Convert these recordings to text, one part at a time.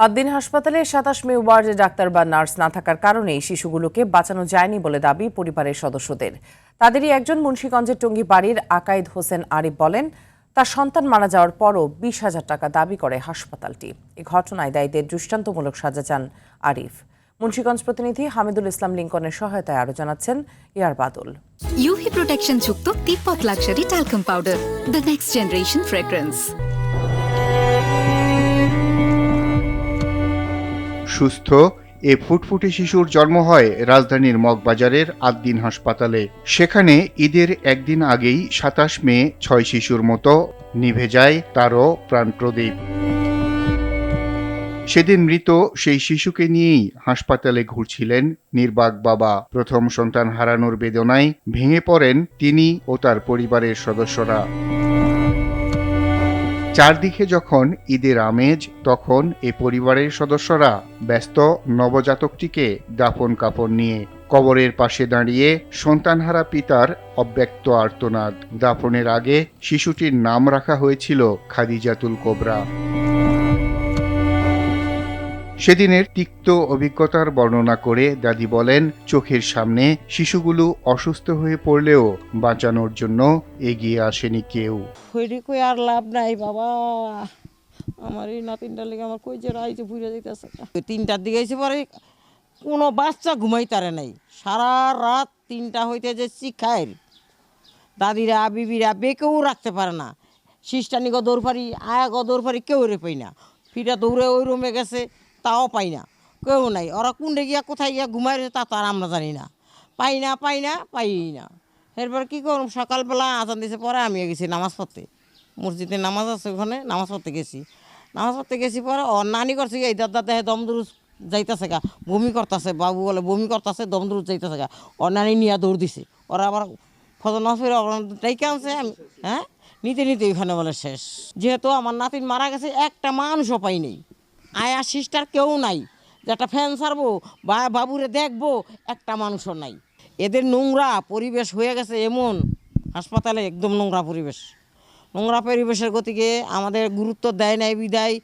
আদ্দিন হাসপাতালে ২৭ মে ওয়ার্ডে ডাক্তার বা নার্স না থাকার কারণেই শিশুগুলোকে বাঁচানো যায়নি বলে দাবি পরিবারের সদস্যদের। তাদেরই একজন মুন্সিগঞ্জের টঙ্গী বাড়ির আকাইদ হোসেন আরিফ বলেন, তার সন্তান মারা যাওয়ার পরও ২০,০০০ টাকা দাবি করে হাসপাতালটি। এ ঘটনায় দায়ীদের দৃষ্টান্তমূলক সাজা চান আরিফ। মুন্সিগঞ্জ প্রতিনিধি হামিদুল ইসলাম লিঙ্কনের সহায়তায় আরও জানাচ্ছেন ইয়ার বাদল। ইউভি প্রোটেকশন যুক্ত Tibet luxury talcum powder, the next generation fragrance. সুস্থ এ ফুটফুটে শিশুর জন্ম হয় রাজধানীর মগবাজারের আদ্দিন হাসপাতালে। সেখানে ঈদের একদিন আগেই ২৭ মে ৬ শিশুর মতো নিভে যায় তারও প্রাণপ্রদীপ। সেদিন মৃত সেই শিশুকে নিয়েই হাসপাতালে ঘুরছিলেন নির্বাক বাবা। প্রথম সন্তান হারানোর বেদনায় ভেঙে পড়েন তিনি ও তার পরিবারের সদস্যরা। চারদিকে যখন ঈদের আমেজ, তখন এ পরিবারের সদস্যরা ব্যস্ত নবজাতকটিকে দাফন কাফন নিয়ে। কবরের পাশে দাঁড়িয়ে সন্তানহারা পিতার অব্যক্ত আর্তনাদ। দাফনের আগে শিশুটির নাম রাখা হয়েছিল খাদিজাতুল কোবরা। সেদিনের তিক্ত অভিজ্ঞতার বর্ণনা করে দাদি বলেন, চোখের সামনে শিশুগুলো অসুস্থ হয়ে পড়লেও বাঁচানোর জন্য এগিয়ে আসেনি কেউ। কই আর লাভ নাই বাবা, আমার এই নাতিনটার লেগে আমার কই যে রাইতে বুঝে যাইতেছে। ৩টার দিকে এসে পরে কোনো বাচ্চা ঘুমাইতারে নাই, সারা রাত ৩টা হইতে যে শিখায় দাদিরা বিবিরা বেকেও রাখতে পারে না। শিষ্টানি গদর ফারি আয়া গদর ফারি কেউ রে পাই না। ফিরা দৌড়ে ওই রুমে গেছে, তাও পাই না, কেউ নাই। ওরা কোনটা গিয়া কোথায় গিয়া ঘুমাই রয়েছে তা তো আর আমরা জানি না। পাই না। এরপর কী করুন, সকালবেলা আজান দিয়েছে, পরে আমি গেছি নামাজ পড়তে। মসজিদে নামাজ আছে, ওখানে নামাজ পড়তে গেছি। পরে ও নানি করছে এই দাদা দেহে দমদুরুজ যাইতেছে গা, বমি করতেছে, বাবু বলে বমি করতেছে, দমদুরুজ যাইতেছে গা। ও নানি নিয়ে দৌড় দিছে। ওরা আবার ফজর নামাজ পড়ে ডাইকে আনছে। আমি নিতে ওইখানে বলে শেষ। যেহেতু আমার নাতিন মারা গেছে, একটা মানুষও পাই নেই, আয়া সিস্টার কেউ নাই, যে একটা ফ্যান ছাড়বো বা বাবুরে দেখবো, একটা মানুষও নাই। এদের নোংরা পরিবেশ হয়ে গেছে এমন, হাসপাতালে একদম নোংরা পরিবেশের গতিকে আমাদের গুরুত্ব দেয় নাই বিদায়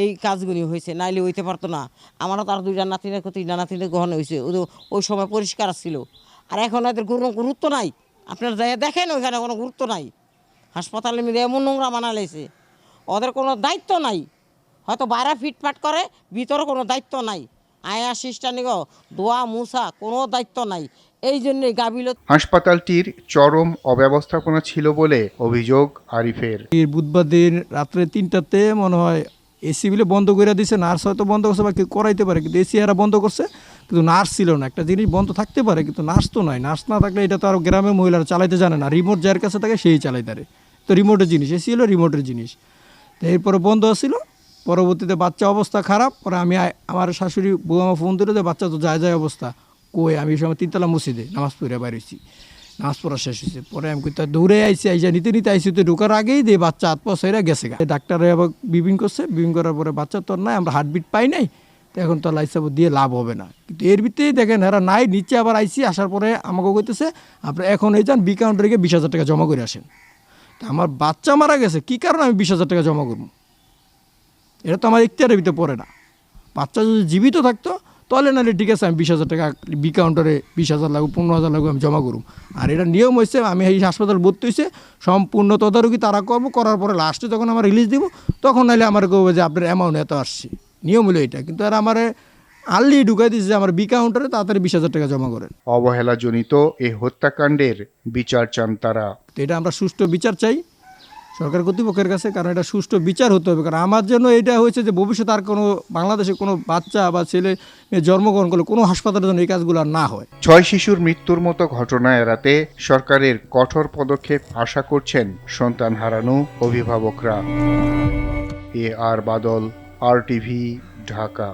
এই কাজগুলি হয়েছে, নাইলে হইতে পারতো না। আমারও তার 2টা নাতিনের 3টা নাতিনের গ্রহণ হয়েছে, ওই সময় পরিষ্কার ছিল। আর এখন এদের কোনো গুরুত্ব নাই, আপনার যাই দেখেন ওইখানে কোনো গুরুত্ব নাই। হাসপাতালের মধ্যে এমন নোংরা বানালাইছে, ওদের কোনো দায়িত্ব নাই। হয়তো বাইরে ফিটফাট করে, ভিতরে কোনো দায়িত্ব নাই। আয়া সিস্টানিগ দোয়া মুসা কোনো দায়িত্ব নাই। এই জন্যই গাবিলত। হাসপাতালটির চরম অব্যবস্থাপনা ছিল বলে অভিযোগ আরিফের। বুধবার দিন রাত্রে 3টাতে মনে হয় এসি বিলে বন্ধ করে দিয়েছে, নার্স হয়তো বন্ধ করছে বা কেউ করাইতে পারে, কিন্তু এসি এরা বন্ধ করছে, কিন্তু নার্স ছিল না। একটা জিনিস বন্ধ থাকতে পারে, কিন্তু নার্স তো নাই। নার্স না থাকলে এটা তো আর গ্রামের মহিলারা চালাইতে জানে না, রিমোট যার কাছে থাকে সেই চালাইতে পারে। তো রিমোটের জিনিস, এসি হলো রিমোটের জিনিস। তো এরপরে বন্ধ ছিল। পরবর্তীতে বাচ্চা অবস্থা খারাপ, পরে আমার শাশুড়ি বউ আমার ফোন দিল যে বাচ্চা তো যায় অবস্থা, কই আমি এই সময় 3তলা মসজিদে নামাজ পড়ে বাইর হয়েছি, নামাজ পড়া শেষ হয়েছে। পরে আমি কোথাও দৌড়ে আইসা নিতে আইসি, তো ঢোকার আগেই দিয়ে বাচ্চা হাত পা সেরা গেছে। ডাক্তারে আবার বিভিন্ন করার পরে বাচ্চা তো নাই, আমরা হার্টবিট পাই নাই, তো এখন তো লাইসাব দিয়ে লাভ হবে না। কিন্তু এর ভিতরেই দেখেন এরা নাই, নিচে আবার আইসি, আসার পরে আমাকে কইতেছে আপনার এখন এই যান বি কাউন্টারে গিয়ে 20,000 টাকা জমা করে আসেন। তা আমার বাচ্চা মারা গেছে, কী কারণে আমি 20,000 টাকা জমা করবো? এটা তো আমার ইখতিয়ারের ভিতরে পড়ে না। বাচ্চা যদি জীবিত থাকতো তাহলে নাহলে ঠিক আছে, আমি 20,000 টাকা বি কাউন্টারে 20,000 লাগবে, 15,000 লাগবে, আমি জমা করুম। আর এটা নিয়ম হয়েছে, আমি এই হাসপাতাল ভর্তি হয়েছে, সম্পূর্ণ তদারকি তারা করবো, করার পরে লাস্টে যখন আমার রিলিজ দিব তখন নাহলে আমার কবে যে আপনার অ্যামাউন্ট এত আসছে। নিয়ম হলো এটা, কিন্তু আর আমার আর্লি ঢুকাই দিয়েছে যে আমার বি কাউন্টারে তাড়াতাড়ি 20,000 টাকা জমা করেন। অবহেলাজনিত এই হত্যাকাণ্ডের বিচার চান তারা। তো এটা আমরা সুষ্ঠু বিচার চাই সরকার কর্তৃপক্ষের কাছে, কারণ এটা সুষ্ঠু বিচার হতে হবে। কারণ আমার জন্য এটা হয়েছে যে ভবিষ্যতে আর কোনো বাংলাদেশে কোনো বাচ্চা বা ছেলে জন্মগ্রহণ করলে কোনো হাসপাতালের জন্য এই কাজগুলো আর না হয়। 6 শিশুর মৃত্যুর মতো ঘটনা এড়াতে সরকারের কঠোর পদক্ষেপ আশা করছেন সন্তান হারানো অভিভাবকরা। আর বাদল, RTV, ঢাকা।